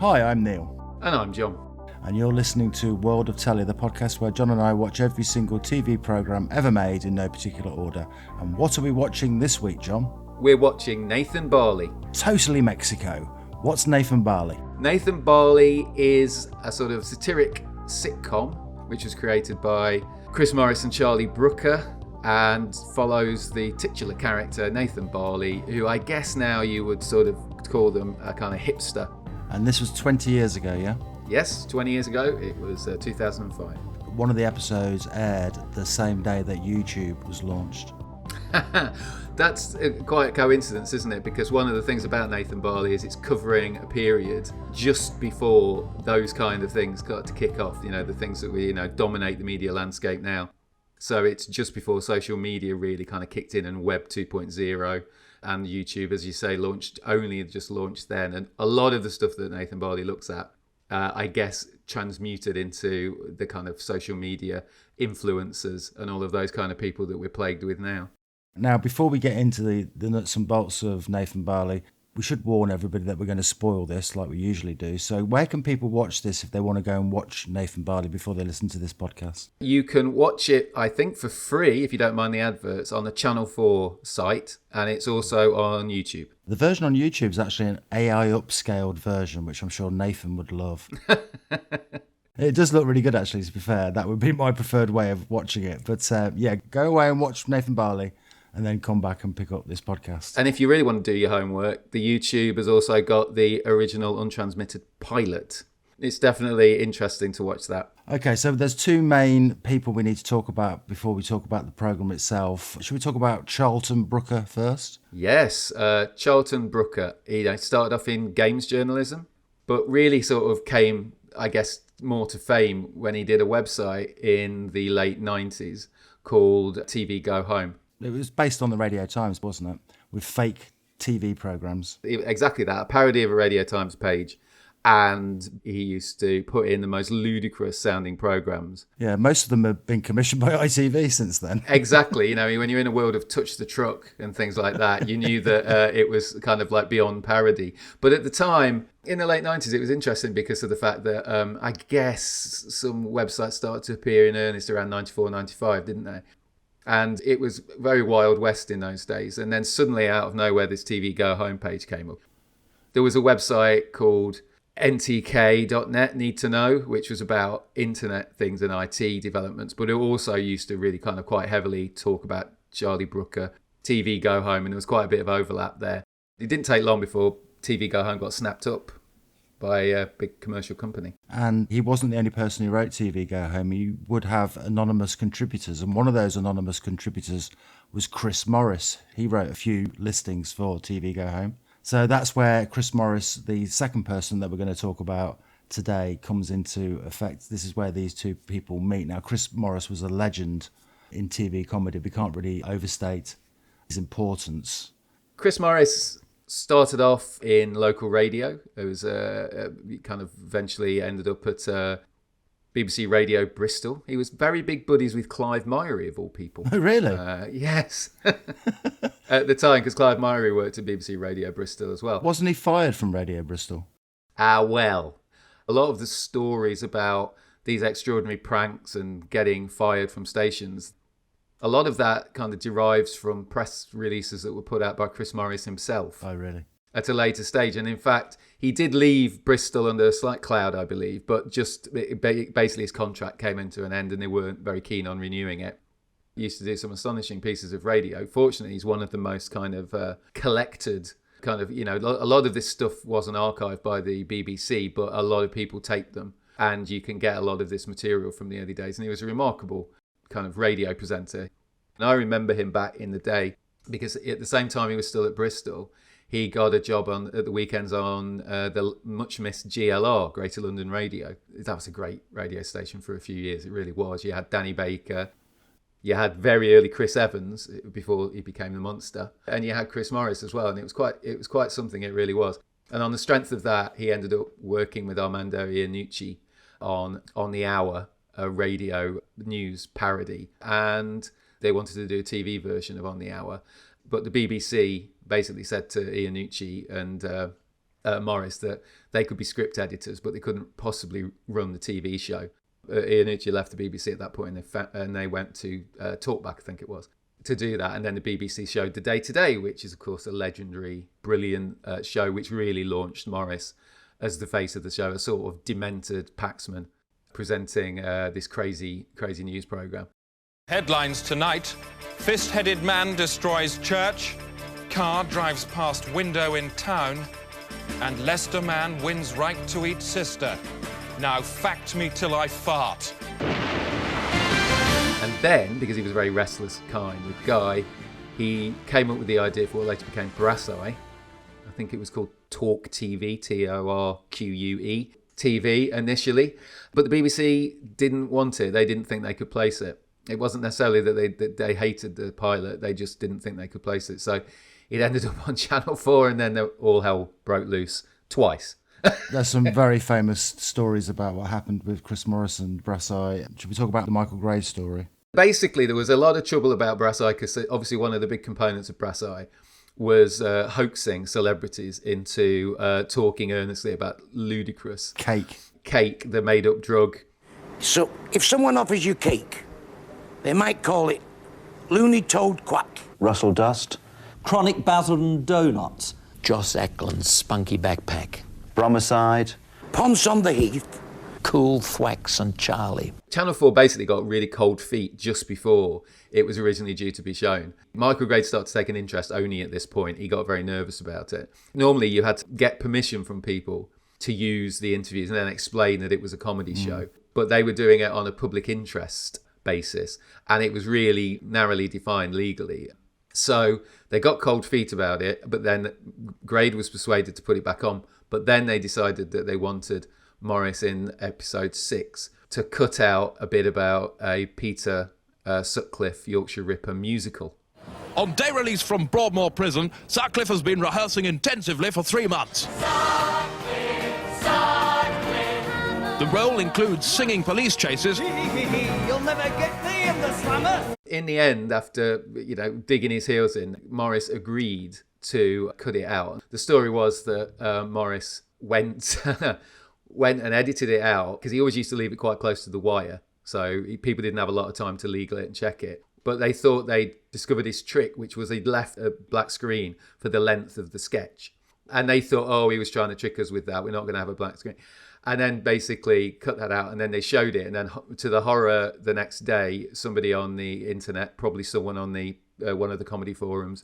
Hi, I'm Neil. And I'm John. And you're listening to World of Telly, the podcast where John and I watch every single TV programme ever made in no particular order. And what are we watching this week, John? We're watching Nathan Barley. Totally Mexico. What's Nathan Barley? Nathan Barley is a sort of satiric sitcom which was created by Chris Morris and Charlie Brooker and follows the titular character Nathan Barley, who I guess now you would sort of call them a kind of hipster. And this was 20 years ago, yeah? Yes, 20 years ago. It was 2005. One of the episodes aired the same day that YouTube was launched. That's quite a coincidence, isn't it? Because one of the things about Nathan Barley is it's covering a period just before those kind of things got to kick off, the things that we, dominate the media landscape now. So it's just before social media really kind of kicked in and Web 2.0 and YouTube, as you say, just launched then. And a lot of the stuff that Nathan Barley looks at, I guess, transmuted into the kind of social media influencers and all of those kind of people that we're plagued with now. Now, before we get into the nuts and bolts of Nathan Barley, we should warn everybody that we're going to spoil this like we usually do. So where can people watch this if they want to go and watch Nathan Barley before they listen to this podcast? You can watch it, I think, for free, if you don't mind the adverts, on the Channel 4 site, and it's also on YouTube. The version on YouTube is actually an AI upscaled version, which I'm sure Nathan would love. It does look really good, actually, to be fair. That would be my preferred way of watching it. But go away and watch Nathan Barley, and then come back and pick up this podcast. And if you really want to do your homework, the YouTube has also got the original untransmitted pilot. It's definitely interesting to watch that. Okay, so there's two main people we need to talk about before we talk about the programme itself. Should we talk about Charlton Brooker first? Yes, Charlton Brooker. He started off in games journalism, but really sort of came, I guess, more to fame when he did a website in the late 90s called TV Go Home. It was based on the Radio Times, wasn't it? With fake TV programmes. Exactly that, a parody of a Radio Times page. And he used to put in the most ludicrous sounding programmes. Yeah, most of them have been commissioned by ITV since then. Exactly. When you're in a world of Touch the Truck and things like that, you knew that it was kind of like beyond parody. But at the time, in the late 90s, it was interesting because of the fact that I guess some websites started to appear in earnest around 94, 95, didn't they? And it was very Wild West in those days. And then suddenly out of nowhere, this TV Go Home page came up. There was a website called ntk.net, Need to Know, which was about internet things and IT developments. But it also used to really kind of quite heavily talk about Charlie Brooker, TV Go Home. And there was quite a bit of overlap there. It didn't take long before TV Go Home got snapped up by a big commercial company. And he wasn't the only person who wrote TV Go Home. He would have anonymous contributors, and one of those anonymous contributors was Chris Morris. He wrote a few listings for TV Go Home. So that's where Chris Morris, the second person that we're going to talk about today, comes into effect. This is where these two people meet. Now, Chris Morris was a legend in TV comedy. We can't really overstate his importance. Chris Morris started off in local radio. It was kind of eventually ended up at BBC Radio Bristol. He was very big buddies with Clive Myrie, of all people. Oh, really? Yes. At the time, because Clive Myrie worked at BBC Radio Bristol as well. Wasn't he fired from Radio Bristol? Well, a lot of the stories about these extraordinary pranks and getting fired from stations, a lot of that kind of derives from press releases that were put out by Chris Morris himself. Oh, really? At a later stage. And in fact, he did leave Bristol under a slight cloud, I believe, but basically his contract came into an end and they weren't very keen on renewing it. He used to do some astonishing pieces of radio. Fortunately, he's one of the most kind of collected kind of, a lot of this stuff wasn't archived by the BBC, but a lot of people taped them. And you can get a lot of this material from the early days. And he was a remarkable kind of radio presenter. And I remember him back in the day because at the same time he was still at Bristol, he got a job at the weekends on the much missed GLR, Greater London Radio. That was a great radio station for a few years. It really was. You had Danny Baker, you had very early Chris Evans before he became the monster, and you had Chris Morris as well. And it was quite something. It really was. And on the strength of that, he ended up working with Armando Iannucci on the Hour, a radio news parody, and they wanted to do a TV version of On the Hour. But the BBC basically said to Iannucci and Morris that they could be script editors, but they couldn't possibly run the TV show. Iannucci left the BBC at that point, and they went to Talkback, I think it was, to do that. And then the BBC showed The Day Today, which is, of course, a legendary, brilliant show, which really launched Morris as the face of the show, a sort of demented Paxman presenting this crazy news programme. Headlines tonight: fist-headed man destroys church, car drives past window in town, and Leicester man wins right to eat sister. Now fact me till I fart. And then, because he was a very restless kind of guy, he came up with the idea for what later became Brass Eye. I think it was called Talk TV, Torque TV initially. But the BBC didn't want it. They didn't think they could place it. It wasn't necessarily that they hated the pilot. They just didn't think they could place it. So it ended up on Channel 4, and then all hell broke loose twice. There's some very famous stories about what happened with Chris Morris and Brass Eye. Should we talk about the Michael Gray story? Basically, there was a lot of trouble about Brass Eye because obviously one of the big components of Brass Eye was hoaxing celebrities into talking earnestly about ludicrous cake, the made-up drug. So if someone offers you cake, they might call it Looney Toad Quack, Russell Dust, Chronic Basildon Donuts, Joss Eklund's Spunky Backpack, Bromicide, Ponce on the Heath, Cool Thwacks and Charlie. Channel 4 basically got really cold feet just before it was originally due to be shown. Michael Gray started to take an interest only at this point. He got very nervous about it. Normally, you had to get permission from people to use the interviews and then explain that it was a comedy show. But they were doing it on a public interest basis, and it was really narrowly defined legally. So they got cold feet about it, but then Grade was persuaded to put it back on. But then they decided that they wanted Morris in episode 6 to cut out a bit about a Peter Sutcliffe Yorkshire Ripper musical. On day release from Broadmoor Prison, Sutcliffe has been rehearsing intensively for 3 months. The role includes singing police chases. You'll never get me in the slammer. In the end, after digging his heels in, Morris agreed to cut it out. The story was that Morris went and edited it out because he always used to leave it quite close to the wire, so people didn't have a lot of time to legal it and check it. But they thought they'd discovered his trick, which was he'd left a black screen for the length of the sketch. And they thought, oh, he was trying to trick us with that. We're not going to have a black screen. And then basically cut that out. And then they showed it. And then to the horror the next day, somebody on the internet, probably someone on the one of the comedy forums,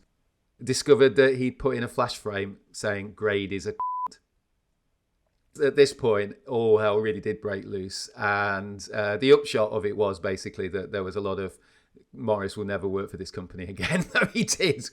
discovered that he'd put in a flash frame saying Grade is a At this point, all hell really did break loose. And the upshot of it was basically that there was a lot of Morris will never work for this company again. Though he did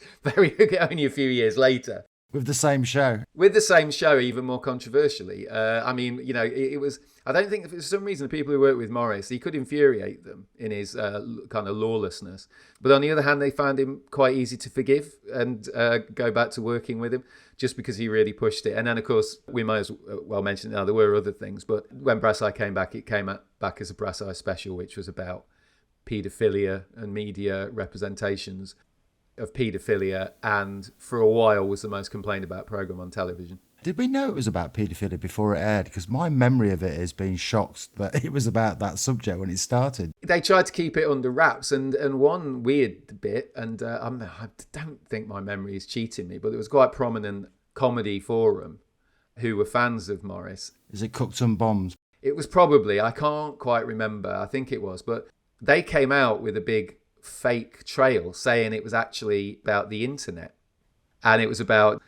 only a few years later. With the same show. With the same show, even more controversially. It was... I don't think for some reason the people who worked with Morris, he could infuriate them in his kind of lawlessness. But on the other hand, they found him quite easy to forgive and go back to working with him just because he really pushed it. And then, of course, we might as well mention now there were other things. But when Brass Eye came back, it came back as a Brass Eye special, which was about paedophilia and media representations of paedophilia, and for a while was the most complained about programme on television. Did we know it was about paedophilia before it aired? Because my memory of it is being shocked that it was about that subject when it started. They tried to keep it under wraps, and one weird bit, and I don't think my memory is cheating me, but there was quite prominent comedy forum who were fans of Morris. Is it Cooked and Bombs? It was probably, I can't quite remember, I think it was, but they came out with a big fake trail saying it was actually about the internet, and it was about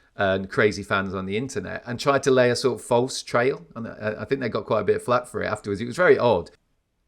crazy fans on the internet, and tried to lay a sort of false trail. And I think they got quite a bit of flack for it afterwards. It was very odd.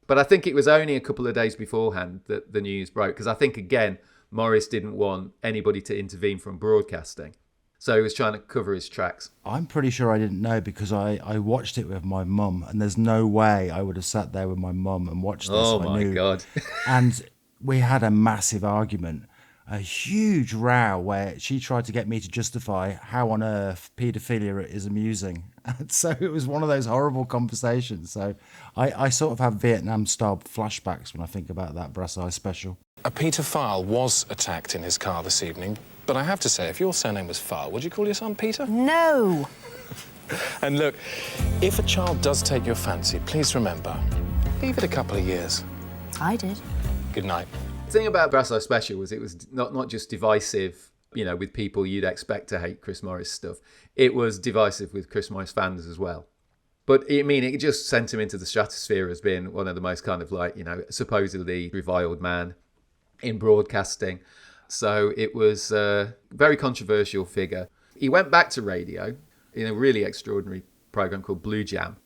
But I think it was only a couple of days beforehand that the news broke, because I think, again, Morris didn't want anybody to intervene from broadcasting. So he was trying to cover his tracks. I'm pretty sure I didn't know because I watched it with my mum, and there's no way I would have sat there with my mum and watched this. Oh, my God. And we had a massive argument, a huge row where she tried to get me to justify how on earth paedophilia is amusing. And so it was one of those horrible conversations. So I sort of have Vietnam-style flashbacks when I think about that Brass Eye special. A paedophile was attacked in his car this evening, but I have to say, if your surname was Farr, would you call your son Peter? No. And look, if a child does take your fancy, please remember, leave it a couple of years. I did. Good night. The thing about Brass Eye Special was it was not just divisive, with people you'd expect to hate Chris Morris stuff. It was divisive with Chris Morris fans as well. But it just sent him into the stratosphere as being one of the most kind of supposedly reviled man in broadcasting. So it was a very controversial figure. He went back to radio in a really extraordinary program called Blue Jam,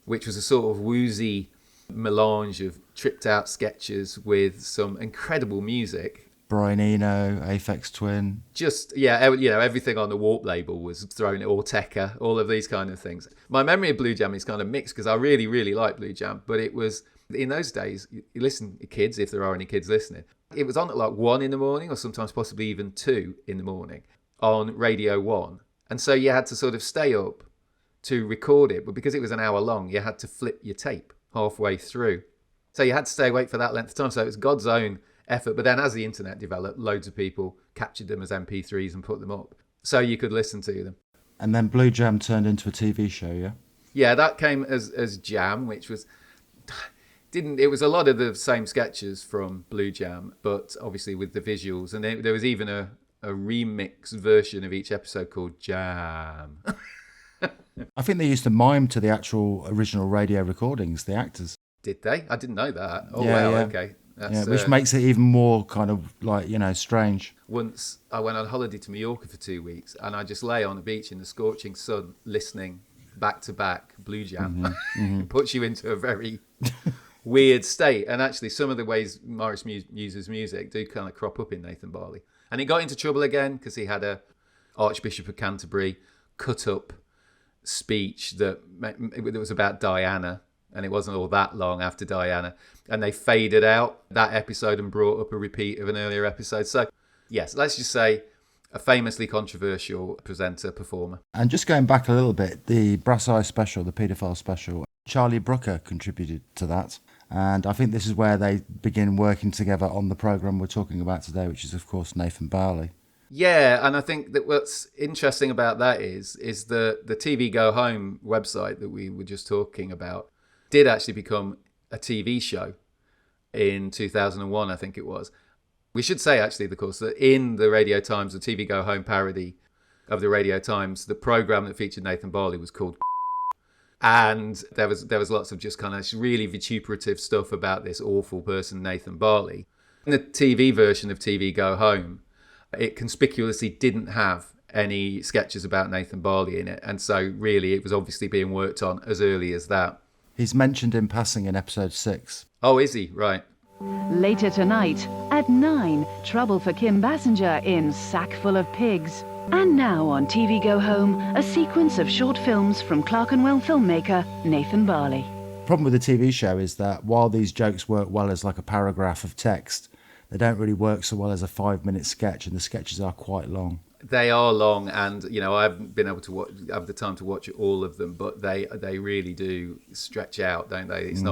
which was a sort of woozy melange of tripped out sketches with some incredible music. Brian Eno, Aphex Twin. Just, everything on the Warp label was thrown, or Tekka, all of these kind of things. My memory of Blue Jam is kind of mixed because I really, really like Blue Jam, but it was, in those days, you listen, kids, if there are any kids listening, it was on at like 1 in the morning or sometimes possibly even 2 in the morning on Radio 1. And so you had to sort of stay up to record it, but because it was an hour long, you had to flip your tape halfway through. So you had to stay awake for that length of time. So it was God's own effort. But then as the internet developed, loads of people captured them as MP3s and put them up so you could listen to them. And then Blue Jam turned into a TV show, yeah? Yeah, that came as Jam, which was... it was a lot of the same sketches from Blue Jam, but obviously with the visuals. And there was even a remix version of each episode called Jam. I think they used to mime to the actual original radio recordings, the actors. Did they? I didn't know that. Oh, yeah, wow, yeah. okay. That's, which makes it even more kind of strange. Once I went on holiday to Mallorca for 2 weeks and I just lay on the beach in the scorching sun listening back to back Blue Jam. It puts you into a very weird state. And actually some of the ways Morris uses music do kind of crop up in Nathan Barley. And he got into trouble again because he had a Archbishop of Canterbury cut up speech that was about Diana, and it wasn't all that long after Diana, and they faded out that episode and brought up a repeat of an earlier episode. So yes, let's just say a famously controversial presenter performer. And just going back a little bit, the Brass Eye Special, the paedophile special, Charlie Brooker contributed to that, and I think this is where they begin working together on the programme we're talking about today, which is of course Nathan Barley. Yeah, and I think that what's interesting about that is the TV Go Home website that we were just talking about did actually become a TV show in 2001, I think it was. We should say, actually, of course, that in the Radio Times, the TV Go Home parody of the Radio Times, the programme that featured Nathan Barley was called and there was lots of just kind of really vituperative stuff about this awful person, Nathan Barley. In the TV version of TV Go Home, it conspicuously didn't have any sketches about Nathan Barley in it. And so really it was obviously being worked on as early as that. He's mentioned in passing in episode 6. Oh, is he? Right. Later tonight, at 9, trouble for Kim Basinger in Sackful of Pigs. And now on TV Go Home, a sequence of short films from Clerkenwell filmmaker Nathan Barley. Problem with the TV show is that while these jokes work well as like a paragraph of text, they don't really work so well as a 5-minute sketch, and the sketches are quite long. They are long, and I haven't been able to have the time to watch all of them, but they really do stretch out, don't they? It's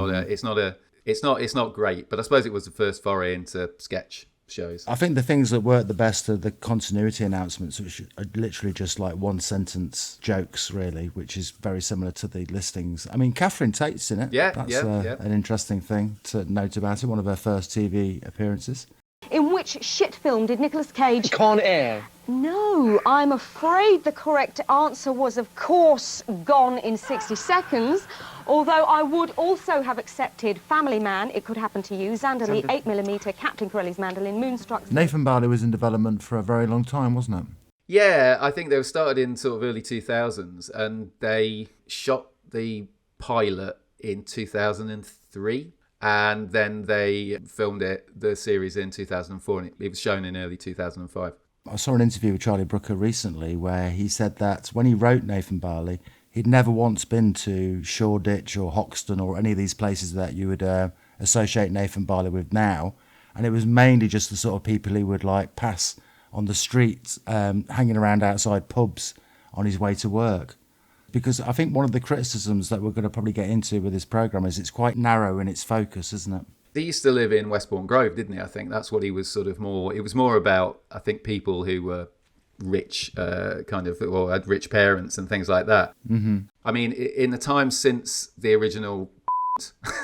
not great, but I suppose it was the first foray into sketch shows. I think the things that work the best are the continuity announcements, which are literally just like 1-sentence jokes, really, which is very similar to the listings. I mean, Catherine Tate's in it. That's an interesting thing to note about it. One of her first TV appearances. In which shit film did Nicolas Cage... Con Air. No, I'm afraid the correct answer was, of course, Gone in 60 Seconds, although I would also have accepted Family Man, It Could Happen to You, Zanderley, 8mm, Captain Corelli's Mandolin, Moonstruck... Nathan Barley was in development for a very long time, wasn't it? Yeah, I think they were started in sort of early 2000s, and they shot the pilot in 2003. And then they filmed the series in 2004, and it was shown in early 2005. I saw an interview with Charlie Brooker recently where he said that when he wrote Nathan Barley, he'd never once been to Shoreditch or Hoxton or any of these places that you would associate Nathan Barley with now. And it was mainly just the sort of people he would like pass on the streets, hanging around outside pubs on his way to work. Because I think one of the criticisms that we're going to probably get into with this programme is it's quite narrow in its focus, isn't it? He used to live in Westbourne Grove, didn't he? I think that's what he was sort of more... It was more about, I think, people who were rich or had rich parents and things like that. Mm-hmm. I mean, in the time since the original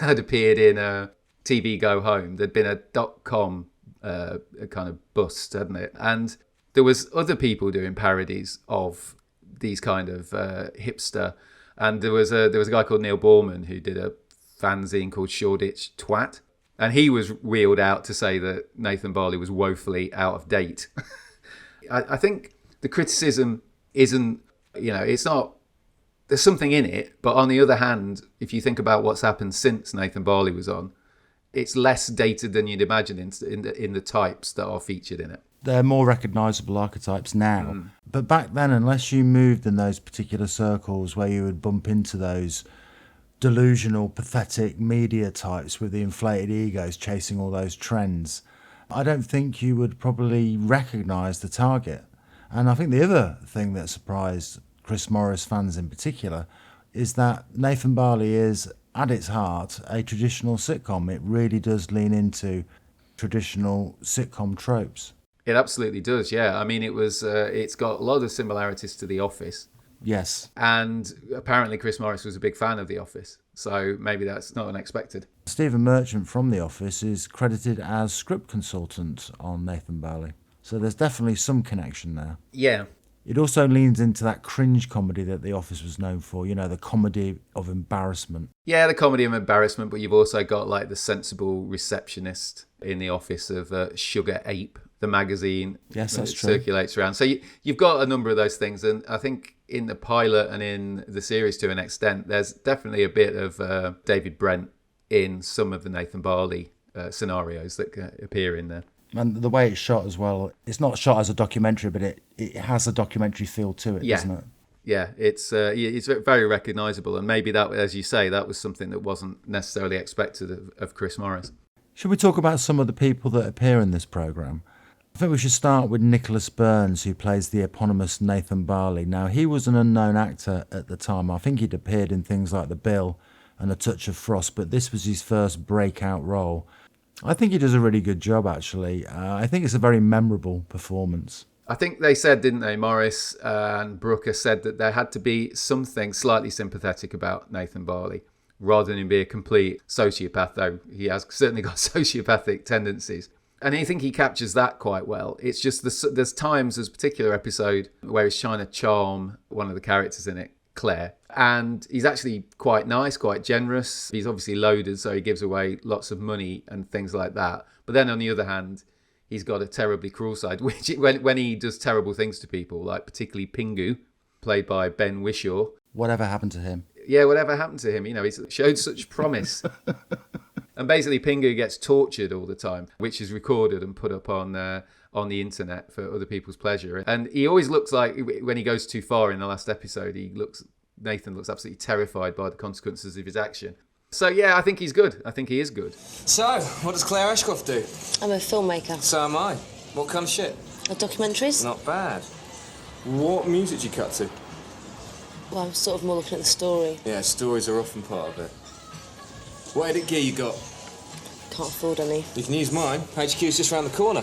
had appeared in TV Go Home, there'd been a .com kind of bust, hadn't it? And there was other people doing parodies of these kind of hipster, and there was a guy called Neil Borman who did a fanzine called Shoreditch Twat, and he was wheeled out to say that Nathan Barley was woefully out of date. I think the criticism isn't, it's not, there's something in it, but on the other hand, if you think about what's happened since Nathan Barley was on, it's less dated than you'd imagine in the types that are featured in it. They're more recognisable archetypes now. But back then, unless you moved in those particular circles where you would bump into those delusional, pathetic media types with the inflated egos chasing all those trends, I don't think you would probably recognise the target. And I think the other thing that surprised Chris Morris fans in particular is that Nathan Barley is, at its heart, a traditional sitcom. It really does lean into traditional sitcom tropes. It absolutely does, yeah. I mean, it's got a lot of similarities to The Office. Yes. And apparently Chris Morris was a big fan of The Office, so maybe that's not unexpected. Stephen Merchant from The Office is credited as script consultant on Nathan Barley. So there's definitely some connection there. Yeah. It also leans into that cringe comedy that The Office was known for, the comedy of embarrassment. Yeah, the comedy of embarrassment, but you've also got like the sensible receptionist in The Office of Sugar Ape, the magazine. Yes, that's true. Circulates around. So you've got a number of those things, and I think in the pilot and in the series to an extent, there's definitely a bit of David Brent in some of the Nathan Barley scenarios that appear in there. And the way it's shot as well, it's not shot as a documentary, but it has a documentary feel to it, doesn't it? Yeah, it's very recognisable, and maybe that, as you say, that was something that wasn't necessarily expected of Chris Morris. Should we talk about some of the people that appear in this programme? I think we should start with Nicholas Burns, who plays the eponymous Nathan Barley. Now, he was an unknown actor at the time. I think he'd appeared in things like The Bill and A Touch of Frost, but this was his first breakout role. I think he does a really good job, actually. I think it's a very memorable performance. I think they said, didn't they, Morris and Brooker said that there had to be something slightly sympathetic about Nathan Barley, rather than him be a complete sociopath, though he has certainly got sociopathic tendencies. And I think he captures that quite well. It's just there's times, there's a particular episode where he's trying to charm one of the characters in it, Claire. And he's actually quite nice, quite generous. He's obviously loaded, so he gives away lots of money and things like that. But then on the other hand, he's got a terribly cruel side, which when he does terrible things to people, like particularly Pingu, played by Ben Whishaw. Whatever happened to him? Yeah, whatever happened to him? He's showed such promise. And basically, Pingu gets tortured all the time, which is recorded and put up on the internet for other people's pleasure. And he always looks like, when he goes too far in the last episode, Nathan looks absolutely terrified by the consequences of his action. So yeah, I think he's good. I think he is good. So, what does Claire Ashcroft do? I'm a filmmaker. So am I. What kind of shit? Documentaries. Not bad. What music do you cut to? Well, I'm sort of more looking at the story. Yeah, stories are often part of it. What edit gear you got? Can't afford any. You can use mine. HQ's just round the corner.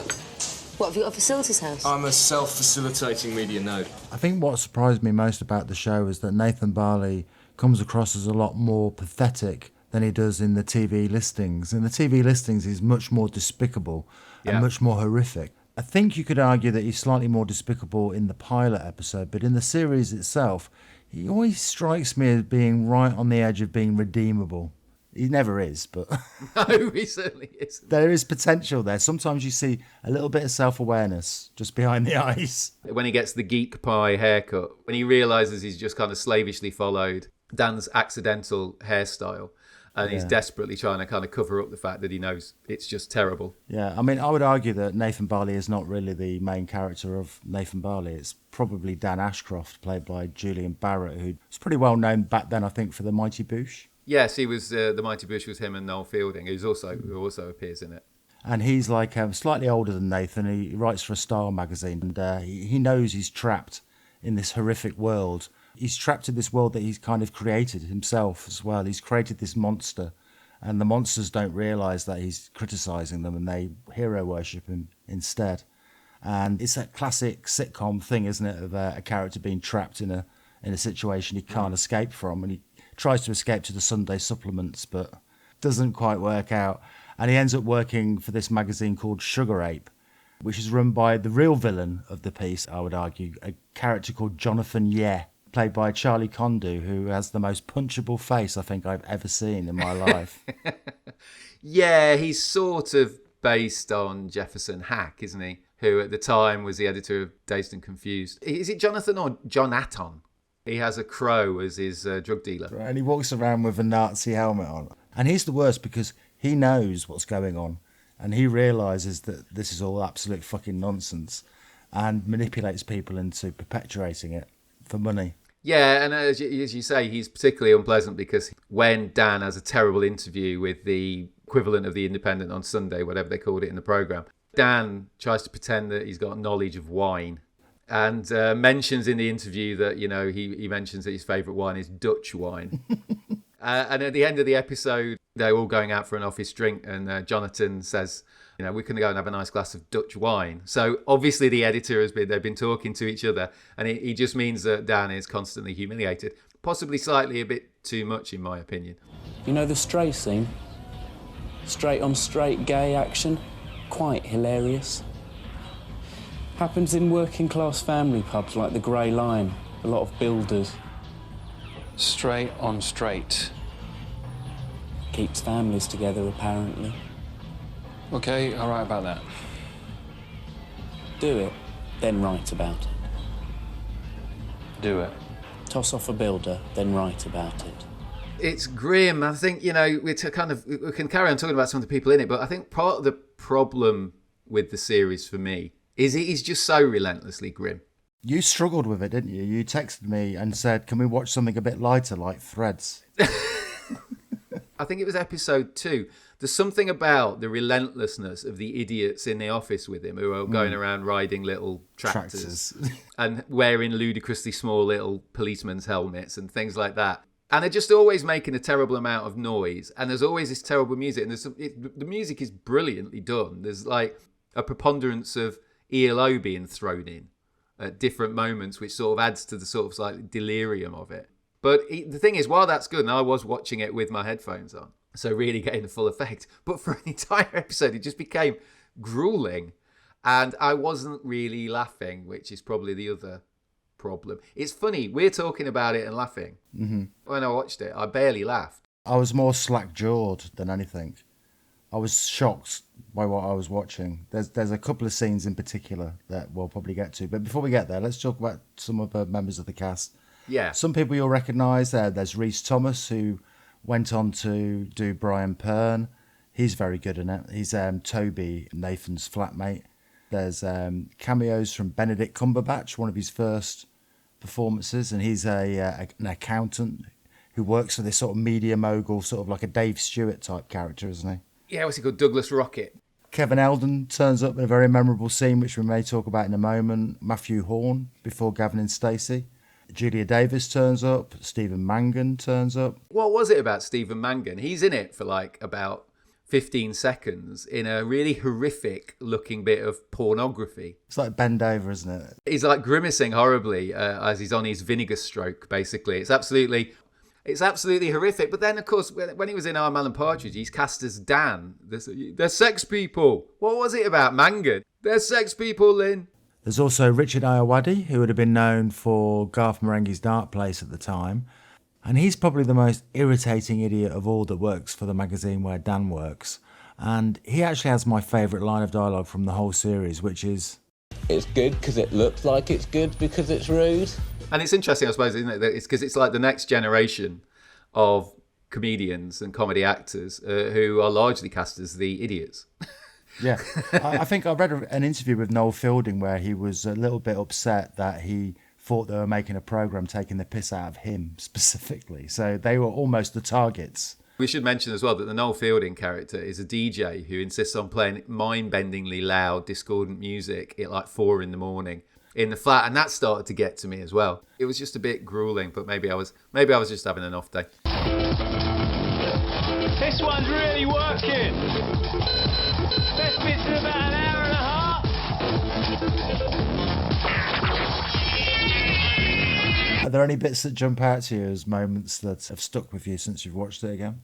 What, have you got a facilities house? I'm a self-facilitating media node. I think what surprised me most about the show is that Nathan Barley comes across as a lot more pathetic than he does in the TV listings. In the TV listings, he's much more despicable and much more horrific. I think you could argue that he's slightly more despicable in the pilot episode, but in the series itself, he always strikes me as being right on the edge of being redeemable. He never is, but no, he certainly isn't. There is potential there. Sometimes you see a little bit of self-awareness just behind the eyes. When he gets the geek pie haircut, when he realises he's just kind of slavishly followed Dan's accidental hairstyle, and he's desperately trying to kind of cover up the fact that he knows it's just terrible. Yeah, I mean, I would argue that Nathan Barley is not really the main character of Nathan Barley. It's probably Dan Ashcroft, played by Julian Barrett, who was pretty well known back then, I think, for The Mighty Boosh. Yes, he was. The Mighty Boosh was him and Noel Fielding, who also appears in it. And he's like slightly older than Nathan. He writes for a style magazine, and he knows he's trapped in this horrific world. He's trapped in this world that he's kind of created himself as well. He's created this monster, and the monsters don't realise that he's criticising them, and they hero worship him instead. And it's that classic sitcom thing, isn't it, of a character being trapped in a situation he can't escape from, and he tries to escape to the Sunday supplements, but doesn't quite work out. And he ends up working for this magazine called Sugar Ape, which is run by the real villain of the piece, I would argue, a character called Jonathan Yeh, played by Charlie Condu, who has the most punchable face I think I've ever seen in my life. Yeah, he's sort of based on Jefferson Hack, isn't he? Who at the time was the editor of Dazed and Confused. Is it Jonathan or Jonathan? He has a crow as his drug dealer. Right, and he walks around with a Nazi helmet on. And he's the worst because he knows what's going on. And he realises that this is all absolute fucking nonsense and manipulates people into perpetuating it for money. Yeah, and as you say, he's particularly unpleasant because when Dan has a terrible interview with the equivalent of The Independent on Sunday, whatever they called it in the programme, Dan tries to pretend that he's got knowledge of wine and mentions in the interview that, you know, he mentions that his favourite wine is Dutch wine. And at the end of the episode, they're all going out for an office drink and Jonathan says, you know, we're going to go and have a nice glass of Dutch wine. So obviously the editor they've been talking to each other, and he just means that Dan is constantly humiliated, possibly slightly a bit too much in my opinion. You know the Stray scene? Straight on straight gay action? Quite hilarious. Happens in working class family pubs like the Grey Lion, a lot of builders. Straight on straight. Keeps families together apparently. Okay, I'll write about that. Do it, then write about it. Do it. Toss off a builder, then write about it. It's grim. I think, you know, we can carry on talking about some of the people in it, but I think part of the problem with the series for me is it is just so relentlessly grim. You struggled with it, didn't you? You texted me and said, can we watch something a bit lighter like Threads? I think it was episode 2. There's something about the relentlessness of the idiots in the office with him who are going around riding little tractors. And wearing ludicrously small little policeman's helmets and things like that. And they're just always making a terrible amount of noise. And there's always this terrible music. And the music is brilliantly done. There's like a preponderance of ELO being thrown in at different moments, which sort of adds to the sort of like delirium of it. But the thing is, while that's good, and I was watching it with my headphones on, so really getting the full effect, but for an entire episode, it just became grueling. And I wasn't really laughing, which is probably the other problem. It's funny, we're talking about it and laughing. Mm-hmm. When I watched it, I barely laughed. I was more slack-jawed than anything. I was shocked by what I was watching. There's a couple of scenes in particular that we'll probably get to. But before we get there, let's talk about some of the members of the cast. Yeah. Some people you'll recognise. There's Rhys Thomas, who went on to do Brian Pern. He's very good in it. He's Toby, Nathan's flatmate. There's cameos from Benedict Cumberbatch, one of his first performances, and he's an accountant who works for this sort of media mogul, sort of like a Dave Stewart type character, isn't he? Yeah, what's he called? Douglas Rocket. Kevin Eldon turns up in a very memorable scene, which we may talk about in a moment. Matthew Horn, before Gavin and Stacey. Julia Davis turns up. Stephen Mangan turns up. What was it about Stephen Mangan? He's in it for like about 15 seconds in a really horrific looking bit of pornography. It's like bend over, isn't it? He's like grimacing horribly as he's on his vinegar stroke, basically. It's absolutely horrific. But then, of course, when he was in Our Melon Partridge, he's cast as Dan. They're sex people. What was it about Mangan? They're sex people, Lynn. There's also Richard Ayoade, who would have been known for Garth Marenghi's Dark Place at the time. And he's probably the most irritating idiot of all that works for the magazine where Dan works. And he actually has my favourite line of dialogue from the whole series, which is... It's good because it looks like it's good because it's rude. And it's interesting, I suppose, isn't it? It's because it's like the next generation of comedians and comedy actors who are largely cast as the idiots. Yeah. I think I read an interview with Noel Fielding where he was a little bit upset that he thought they were making a programme taking the piss out of him specifically. So they were almost the targets. We should mention as well that the Noel Fielding character is a DJ who insists on playing mind-bendingly loud, discordant music at like 4 a.m. in the flat, and that started to get to me as well. It was just a bit grueling, but maybe I was just having an off day. This one's really working. Best bit's in about an hour and a half. Are there any bits that jump out to you as moments that have stuck with you since you've watched it again?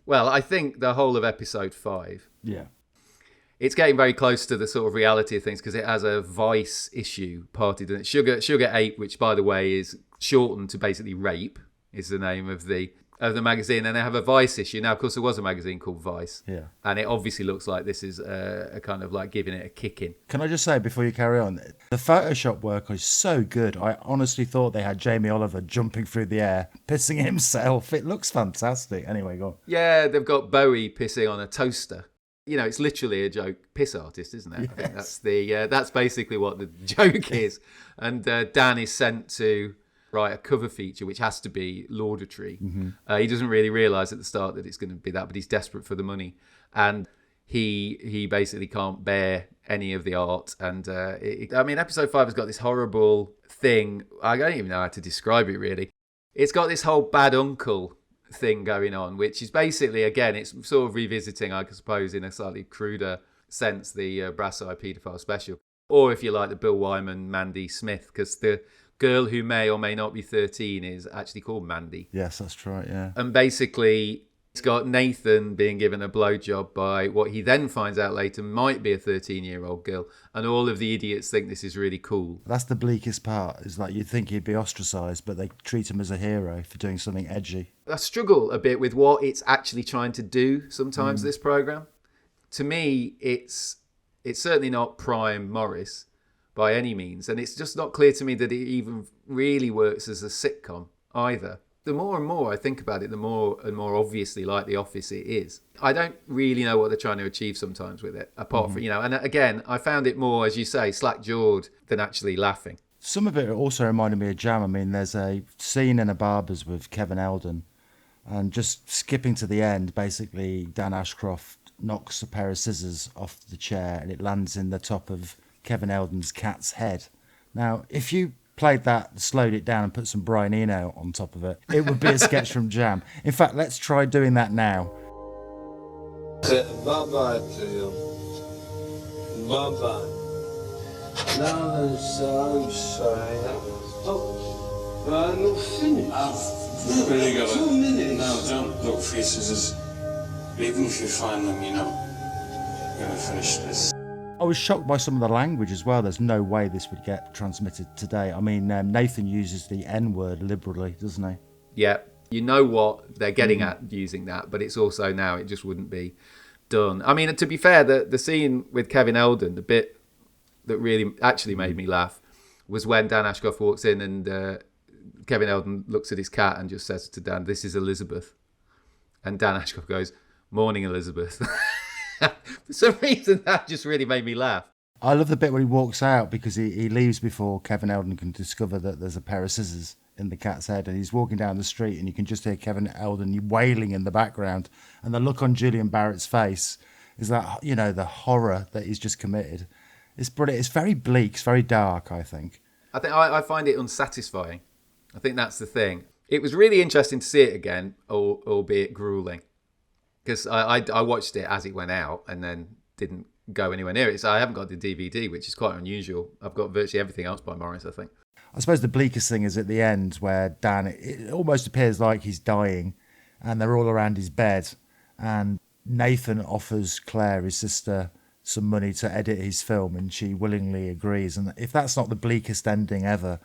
Well, I think the whole of episode 5. Yeah. It's getting very close to the sort of reality of things because it has a Vice issue parted in it. Sugar 8, which, by the way, is shortened to basically Rape, is the name of the magazine. And they have a Vice issue. Now, of course, there was a magazine called Vice. Yeah. And it obviously looks like this is a kind of like giving it a kicking. Can I just say, before you carry on, the Photoshop work is so good. I honestly thought they had Jamie Oliver jumping through the air, pissing himself. It looks fantastic. Anyway, go on. Yeah, they've got Bowie pissing on a toaster. You know, it's literally a joke piss artist, isn't it? Yes. I think that's basically what the joke is. And Dan is sent to write a cover feature, which has to be laudatory. Mm-hmm. He doesn't really realise at the start that it's going to be that, but he's desperate for the money. And he basically can't bear any of the art. And episode 5 has got this horrible thing. I don't even know how to describe it, really. It's got this whole bad uncle thing going on, which is basically, again, it's sort of revisiting, I suppose, in a slightly cruder sense, the Brass Eye Paedophile special. Or if you like, the Bill Wyman, Mandy Smith, because the girl who may or may not be 13 is actually called Mandy. Yes, that's right, yeah. And basically, it's got Nathan being given a blowjob by what he then finds out later might be a 13-year-old girl. And all of the idiots think this is really cool. That's the bleakest part, is like you'd think he'd be ostracised, but they treat him as a hero for doing something edgy. I struggle a bit with what it's actually trying to do sometimes, this programme. To me, it's certainly not prime Morris by any means. And it's just not clear to me that it even really works as a sitcom either. The more and more I think about it, the more and more obviously like The Office it is. I don't really know what they're trying to achieve sometimes with it, apart from, and again, I found it more, as you say, slack-jawed than actually laughing. Some of it also reminded me of Jam. I mean, there's a scene in a barber's with Kevin Eldon, and just skipping to the end, basically Dan Ashcroft knocks a pair of scissors off the chair and it lands in the top of Kevin Eldon's cat's head. Now, if you played that, slowed it down and put some Brian Eno on top of it, it would be a sketch from Jam. In fact, let's try doing that now. Bye-bye to you. Bye-bye. No, I'm sorry. Oh, I'm not finished. Really got 2 minutes. No, don't look for your scissors. Even if you find them, you're going to finish this. I was shocked by some of the language as well. There's no way this would get transmitted today. I mean, Nathan uses the N-word liberally, doesn't he? Yeah, you know what they're getting at using that, but it's also now it just wouldn't be done. I mean, to be fair, the scene with Kevin Eldon, the bit that really actually made me laugh was when Dan Ashcroft walks in and Kevin Eldon looks at his cat and just says to Dan, "This is Elizabeth." And Dan Ashcroft goes, "Morning, Elizabeth." For some reason, that just really made me laugh. I love the bit when he walks out because he leaves before Kevin Eldon can discover that there's a pair of scissors in the cat's head, and he's walking down the street and you can just hear Kevin Eldon wailing in the background, and the look on Julian Barrett's face is that, the horror that he's just committed. It's brilliant. It's very bleak. It's very dark, I think. I find it unsatisfying. I think that's the thing. It was really interesting to see it again, albeit grueling. Because I watched it as it went out and then didn't go anywhere near it. So I haven't got the DVD, which is quite unusual. I've got virtually everything else by Morris, I think. I suppose the bleakest thing is at the end where Dan, it almost appears like he's dying and they're all around his bed. And Nathan offers Claire, his sister, some money to edit his film and she willingly agrees. And if that's not the bleakest ending ever,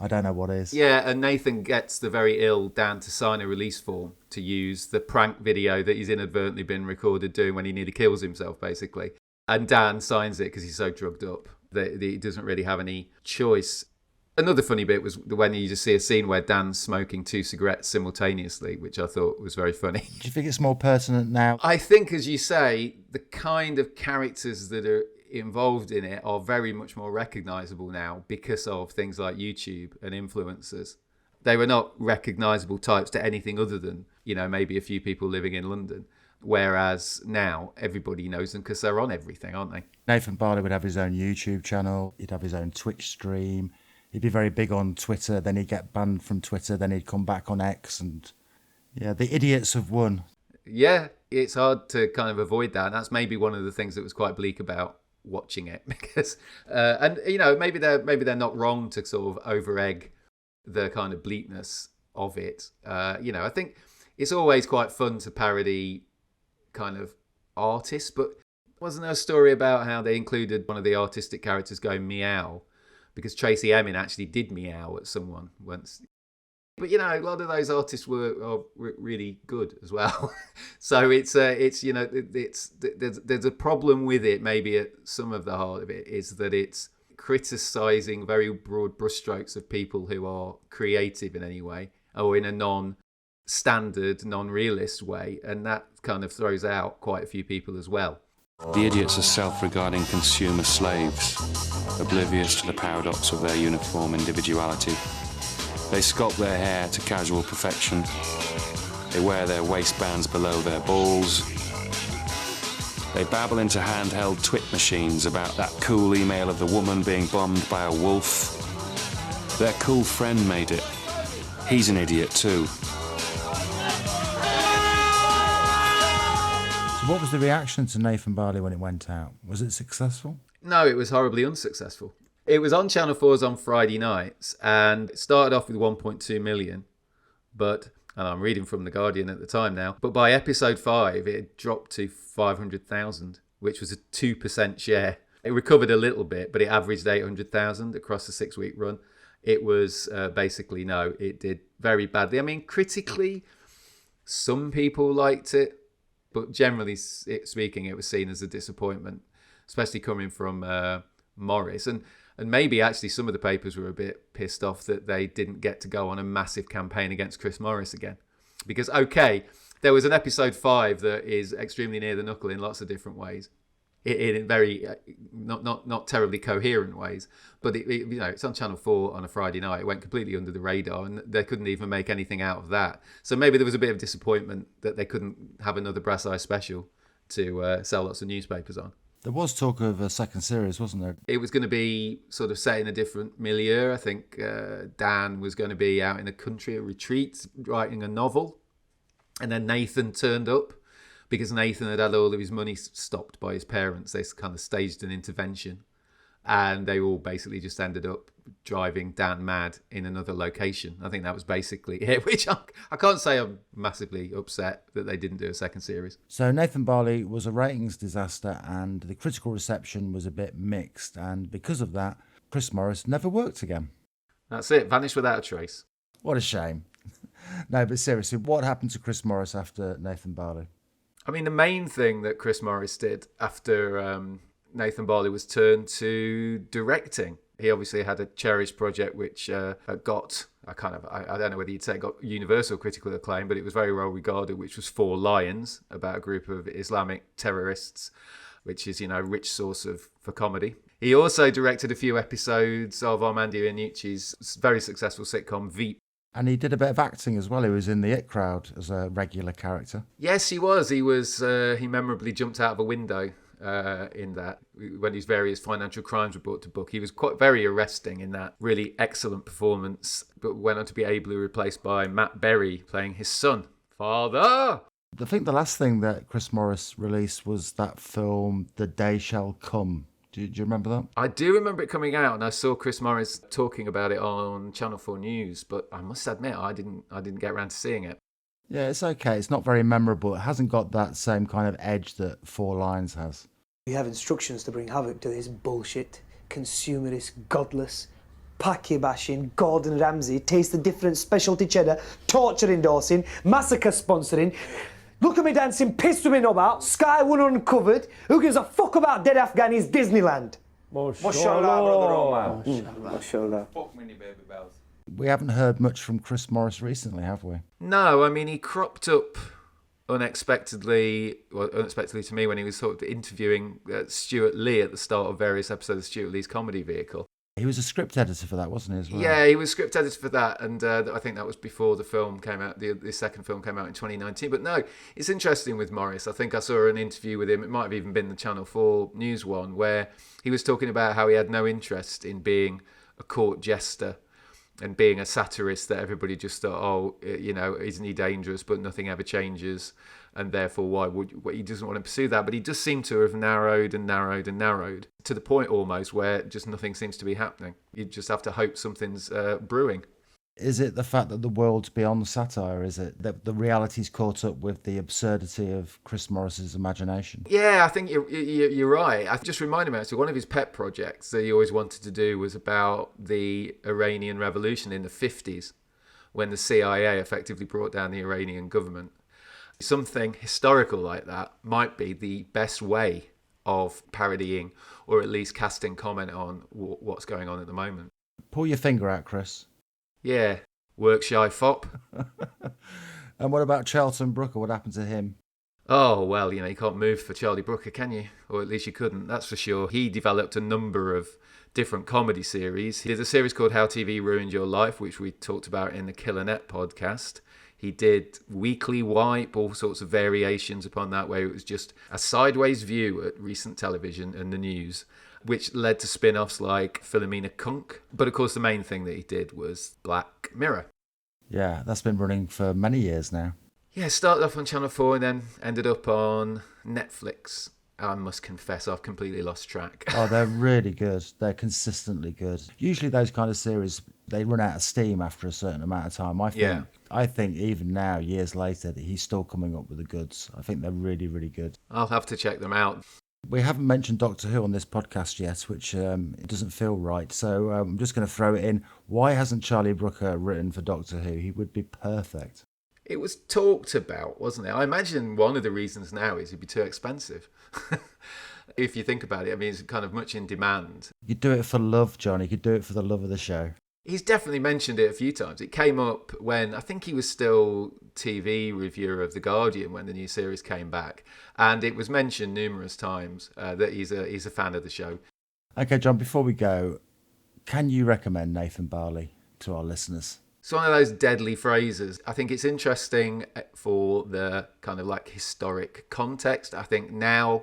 I don't know what is. Yeah, and Nathan gets the very ill Dan to sign a release form to use the prank video that he's inadvertently been recorded doing when he nearly kills himself, basically. And Dan signs it because he's so drugged up that he doesn't really have any choice. Another funny bit was when you just see a scene where Dan's smoking 2 cigarettes simultaneously, which I thought was very funny. Do you think it's more pertinent now? I think, as you say, the kind of characters that are involved in it are very much more recognisable now because of things like YouTube and influencers. They were not recognisable types to anything other than, maybe a few people living in London. Whereas now everybody knows them because they're on everything, aren't they? Nathan Barley would have his own YouTube channel. He'd have his own Twitch stream. He'd be very big on Twitter. Then he'd get banned from Twitter. Then he'd come back on X. And yeah, the idiots have won. Yeah, it's hard to kind of avoid that. And that's maybe one of the things that was quite bleak about watching it because maybe they're not wrong to sort of over egg the kind of bleakness of it. I think it's always quite fun to parody kind of artists, but wasn't there a story about how they included one of the artistic characters going meow because Tracy Emin actually did meow at someone once? But a lot of those artists are really good as well. So it's there's a problem with it. Maybe at some of the heart of it is that it's criticising very broad brushstrokes of people who are creative in any way or in a non-standard, non-realist way, and that kind of throws out quite a few people as well. The idiots are self-regarding consumer slaves, oblivious to the paradox of their uniform individuality. They sculpt their hair to casual perfection. They wear their waistbands below their balls. They babble into handheld twit machines about that cool email of the woman being bombed by a wolf. Their cool friend made it. He's an idiot too. So what was the reaction to Nathan Barley when it went out? Was it successful? No, it was horribly unsuccessful. It was on Channel 4's on Friday nights, and it started off with 1.2 million, and I'm reading from The Guardian at the time now, but by episode 5, it had dropped to 500,000, which was a 2% share. It recovered a little bit, but it averaged 800,000 across the 6-week run. It was it did very badly. I mean, critically, some people liked it, but generally speaking, it was seen as a disappointment, especially coming from Morris. And maybe actually some of the papers were a bit pissed off that they didn't get to go on a massive campaign against Chris Morris again. Because, okay, there was an episode 5 that is extremely near the knuckle in lots of different ways, in very not terribly coherent ways. But it's on Channel 4 on a Friday night. It went completely under the radar, and they couldn't even make anything out of that. So maybe there was a bit of disappointment that they couldn't have another Brass Eye special to sell lots of newspapers on. There was talk of a second series, wasn't there? It was going to be sort of set in a different milieu. I think Dan was going to be out in a country, a retreat, writing a novel. And then Nathan turned up because Nathan had all of his money stopped by his parents. They kind of staged an intervention. And they all basically just ended up driving Dan mad in another location. I think that was basically it, which I can't say I'm massively upset that they didn't do a second series. So Nathan Barley was a ratings disaster and the critical reception was a bit mixed. And because of that, Chris Morris never worked again. That's it. Vanished without a trace. What a shame. No, but seriously, what happened to Chris Morris after Nathan Barley? I mean, the main thing that Chris Morris did after Nathan Barley was turned to directing. He obviously had a cherished project which got, I don't know whether you'd say it got universal critical acclaim, but it was very well regarded, which was Four Lions, about a group of Islamic terrorists, which is, rich source for comedy. He also directed a few episodes of Armando Iannucci's very successful sitcom Veep. And he did a bit of acting as well. He was in the It Crowd as a regular character. Yes, he was. He memorably jumped out of a window in that when his various financial crimes were brought to book. He was very arresting in that really excellent performance, but went on to be ably replaced by Matt Berry playing his son. Father! I think the last thing that Chris Morris released was that film The Day Shall Come. Do you remember that? I do remember it coming out, and I saw Chris Morris talking about it on Channel 4 News, but I must admit I didn't get around to seeing it. Yeah, it's okay. It's not very memorable. It hasn't got that same kind of edge that Four Lines has. You have instructions to bring havoc to this bullshit, consumerist, godless, packy bashing, Gordon Ramsay, taste the different, specialty cheddar, torture endorsing, massacre sponsoring. Look at me dancing, pissed with me knob out, Sky One uncovered. Who gives a fuck about dead Afghanis Disneyland? Mashallah, brother Omar. Mashallah. Fuck many baby bells. We haven't heard much from Chris Morris recently, have we? No, I mean, he cropped up unexpectedly to me when he was sort of interviewing Stuart Lee at the start of various episodes of Stuart Lee's comedy vehicle. He was a script editor for that, wasn't he, as well? Yeah, he was script editor for that, and I think that was before the film came out. The second film came out in 2019. But no, it's interesting with Morris. I think I saw an interview with him. It might have even been the Channel 4 News one, where he was talking about how he had no interest in being a court jester and being a satirist, that everybody just thought, isn't he dangerous, but nothing ever changes, and therefore he doesn't want to pursue that. But he does seem to have narrowed and narrowed and narrowed to the point almost where just nothing seems to be happening. You just have to hope something's brewing. Is it the fact that the world's beyond satire? Is it that the reality's caught up with the absurdity of Chris Morris's imagination? Yeah, I think you're right. I just reminded me, actually, one of his pet projects that he always wanted to do was about the Iranian Revolution in the 50s, when the CIA effectively brought down the Iranian government. Something historical like that might be the best way of parodying, or at least casting comment on what's going on at the moment. Pull your finger out, Chris. Yeah, work shy fop. And what about Charlton Brooker? What happened to him? Oh, well, you can't move for Charlie Brooker, can you? Or at least you couldn't, that's for sure. He developed a number of different comedy series. He did a series called How TV Ruined Your Life, which we talked about in the Killer Net podcast. He did Weekly Wipe, all sorts of variations upon that, where it was just a sideways view at recent television and the news, which led to spin-offs like Philomena Kunk. But of course, the main thing that he did was Black Mirror. Yeah, that's been running for many years now. Yeah, started off on Channel 4 and then ended up on Netflix. I must confess, I've completely lost track. Oh, they're really good. They're consistently good. Usually those kind of series, they run out of steam after a certain amount of time. I think even now, years later, that he's still coming up with the goods. I think they're really, really good. I'll have to check them out. We haven't mentioned Doctor Who on this podcast yet, which it doesn't feel right. So I'm just going to throw it in. Why hasn't Charlie Brooker written for Doctor Who? He would be perfect. It was talked about, wasn't it? I imagine one of the reasons now is it'd be too expensive. If you think about it, I mean, it's kind of much in demand. You could do it for love, John. You could do it for the love of the show. He's definitely mentioned it a few times. It came up when I think he was still TV reviewer of The Guardian when the new series came back. And it was mentioned numerous times that he's a fan of the show. Okay, John, before we go, can you recommend Nathan Barley to our listeners? It's one of those deadly phrases. I think it's interesting for the kind of like historic context. I think now,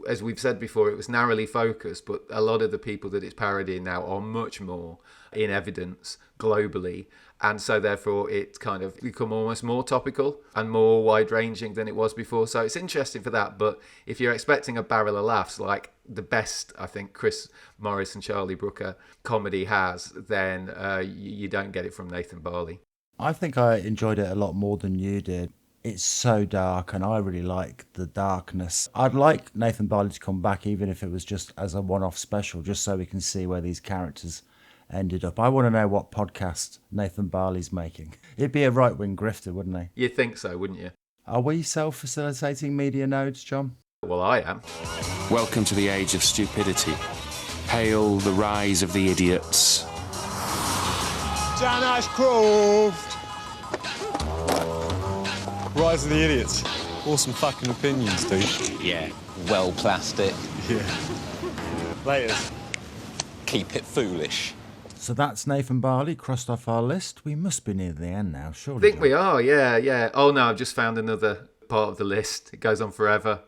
as we've said before, it was narrowly focused, but a lot of the people that it's parodying now are much more in evidence globally. And so therefore it's kind of become almost more topical and more wide-ranging than it was before. So it's interesting for that. But if you're expecting a barrel of laughs, like the best, I think, Chris Morris and Charlie Brooker comedy has, then you don't get it from Nathan Barley. I think I enjoyed it a lot more than you did. It's so dark, and I really like the darkness. I'd like Nathan Barley to come back, even if it was just as a one-off special, just so we can see where these characters ended up. I want to know what podcast Nathan Barley's making. He'd be a right-wing grifter, wouldn't he? You'd think so, wouldn't you? Are we self-facilitating media nodes, John? Well, I am. Welcome to the age of stupidity. Hail the rise of the idiots. Jan Ashcroft! Rise of the idiots. Awesome fucking opinions, dude. Yeah, well plastic. Yeah. Later. Keep it foolish. So that's Nathan Barley crossed off our list. We must be near the end now, surely. I think John. we are, yeah. Oh no, I've just found another part of the list. It goes on forever.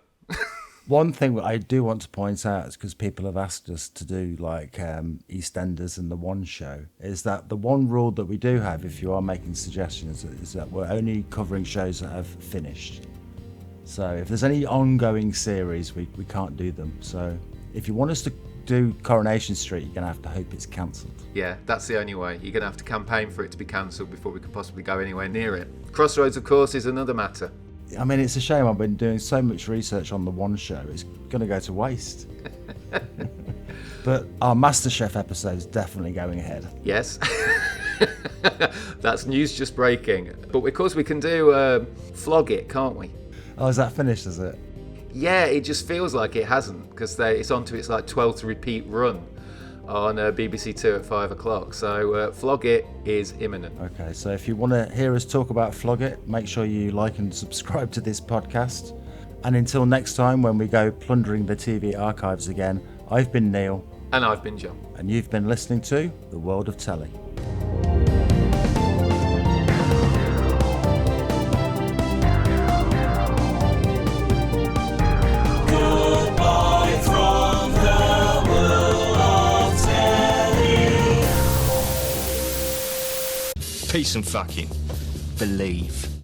One thing I do want to point out is because people have asked us to do like EastEnders and The One Show, is that the one rule that we do have, if you are making suggestions, is that we're only covering shows that have finished. So if there's any ongoing series, we can't do them. So if you want us to do Coronation Street, you're going to have to hope it's cancelled. Yeah, that's the only way. You're going to have to campaign for it to be cancelled before we can possibly go anywhere near it. Crossroads, of course, is another matter. I mean, it's a shame I've been doing so much research on The One Show. It's going to go to waste. But our MasterChef episode is definitely going ahead. Yes. That's news just breaking. But of course we can do Flog It, can't we? Oh, is that finished, is it? Yeah, it just feels like it hasn't, because it's on to its like 12th repeat run on BBC Two at 5 o'clock. So Flog It is imminent. Okay, so if you want to hear us talk about Flog It, make sure you like and subscribe to this podcast. And until next time, when we go plundering the TV archives again, I've been Neil. And I've been John. And you've been listening to The World of Telly. Peace and fucking believe.